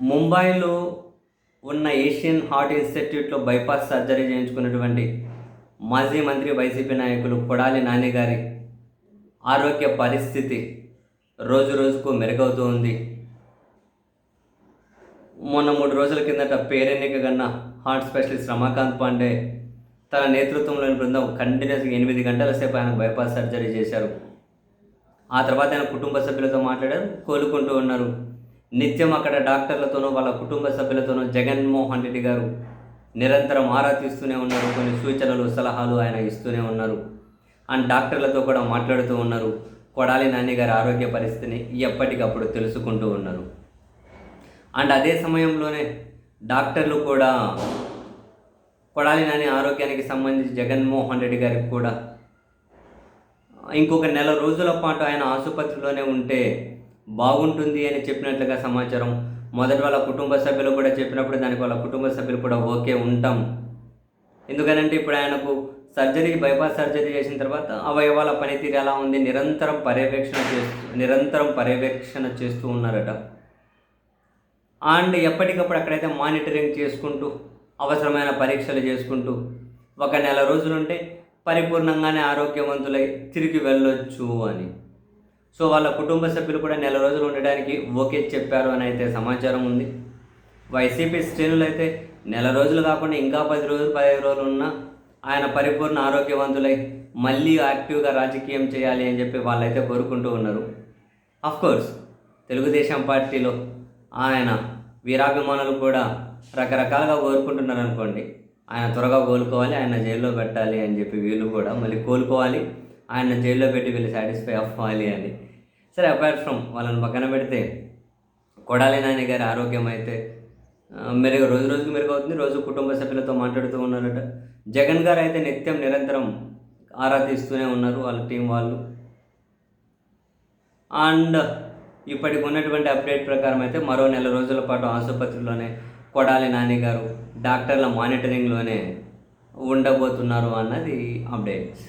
ముంబైలో ఉన్న Asian heart ఇన్స్టిట్యూట్లో బైపాస్ సర్జరీ చేయించుకున్నటువంటి మాజీ మంత్రి వైసీపీ నాయకులు కొడాలి నాని గారి ఆరోగ్య పరిస్థితి రోజు రోజుకు మెరుగవుతూ ఉంది. మొన్న 3 రోజుల కిందట పేరెన్నికగన్న హార్ట్ స్పెషలిస్ట్ రమాకాంత్ పాండే తన నేతృత్వంలోని బృందం కంటిన్యూస్గా 8 గంటల సేపు ఆయన బైపాస్ సర్జరీ చేశారు. ఆ తర్వాత ఆయన కుటుంబ సభ్యులతో మాట్లాడారు, కోలుకుంటూ ఉన్నారు. నిత్యం అక్కడ డాక్టర్లతోనూ వాళ్ళ కుటుంబ సభ్యులతోనూ జగన్మోహన్ రెడ్డి గారు నిరంతరం ఆరా తీస్తూనే ఉన్నారు. కొన్ని సూచనలు సలహాలు ఆయన ఇస్తూనే ఉన్నారు. అండ్ డాక్టర్లతో కూడా మాట్లాడుతూ ఉన్నారు. కొడాలి నాని గారి ఆరోగ్య పరిస్థితిని ఎప్పటికప్పుడు తెలుసుకుంటూ ఉన్నారు. అండ్ అదే సమయంలోనే డాక్టర్లు కూడా కొడాలి నాని ఆరోగ్యానికి సంబంధించి జగన్మోహన్ రెడ్డి గారికి కూడా ఇంకొక నెల రోజుల పాటు ఆయన ఆసుపత్రిలోనే ఉంటే బాగుంటుంది అని చెప్పినట్లుగా సమాచారం. మొదటి వాళ్ళ కుటుంబ సభ్యులు కూడా చెప్పినప్పుడు దానికి వాళ్ళ కుటుంబ సభ్యులు కూడా ఓకే ఉంటాం. ఎందుకనంటే ఇప్పుడు ఆయనకు బైపాస్ సర్జరీ చేసిన తర్వాత అవయవాల పనితీరు ఎలా ఉంది నిరంతరం పర్యవేక్షణ చేస్తూ ఉన్నారట. అండ్ ఎప్పటికప్పుడు అక్కడైతే మానిటరింగ్ చేసుకుంటూ అవసరమైన పరీక్షలు చేసుకుంటూ ఒక నెల రోజులుంటే పరిపూర్ణంగానే ఆరోగ్యవంతులై తిరిగి వెళ్ళొచ్చు అని. సో వాళ్ళ కుటుంబ సభ్యులు కూడా నెల రోజులు ఉండడానికి ఓకే చెప్పారు అని అయితే సమాచారం ఉంది. వైసీపీ శ్రేణులు అయితే నెల రోజులు కాకుండా ఇంకా 10 రోజులు 15 రోజులు ఉన్నా ఆయన పరిపూర్ణ ఆరోగ్యవంతులై మళ్ళీ యాక్టివ్గా రాజకీయం చేయాలి అని చెప్పి వాళ్ళైతే కోరుకుంటూ ఉన్నారు. అఫ్కోర్స్ తెలుగుదేశం పార్టీలో ఆయన వీరాభిమానులు కూడా రకరకాలుగా కోరుకుంటున్నారు అనుకోండి. ఆయన త్వరగా కోలుకోవాలి, ఆయన జైల్లో పెట్టాలి అని చెప్పి వీళ్ళు కూడా మళ్ళీ కోలుకోవాలి, ఆయన జైల్లో పెట్టి వీళ్ళు సాటిస్ఫై అవ్వాలి అని. సరే, అపార్ట్ ఫ్రమ్ వాళ్ళని పక్కన పెడితే కొడాలి నాని గారి ఆరోగ్యం అయితే రోజు రోజుకు మెరుగవుతుంది. రోజు కుటుంబ సభ్యులతో మాట్లాడుతూ ఉన్నారట. జగన్ గారు అయితే నిరంతరం ఆరా తీస్తూనే ఉన్నారు వాళ్ళ టీం వాళ్ళు. అండ్ ఇప్పటికి ఉన్నటువంటి అప్డేట్ ప్రకారం అయితే మరో నెల రోజుల పాటు ఆసుపత్రిలోనే కొడాలి నాని గారు డాక్టర్ల మానిటరింగ్లోనే ఉండబోతున్నారు అన్నది అప్డేట్స్.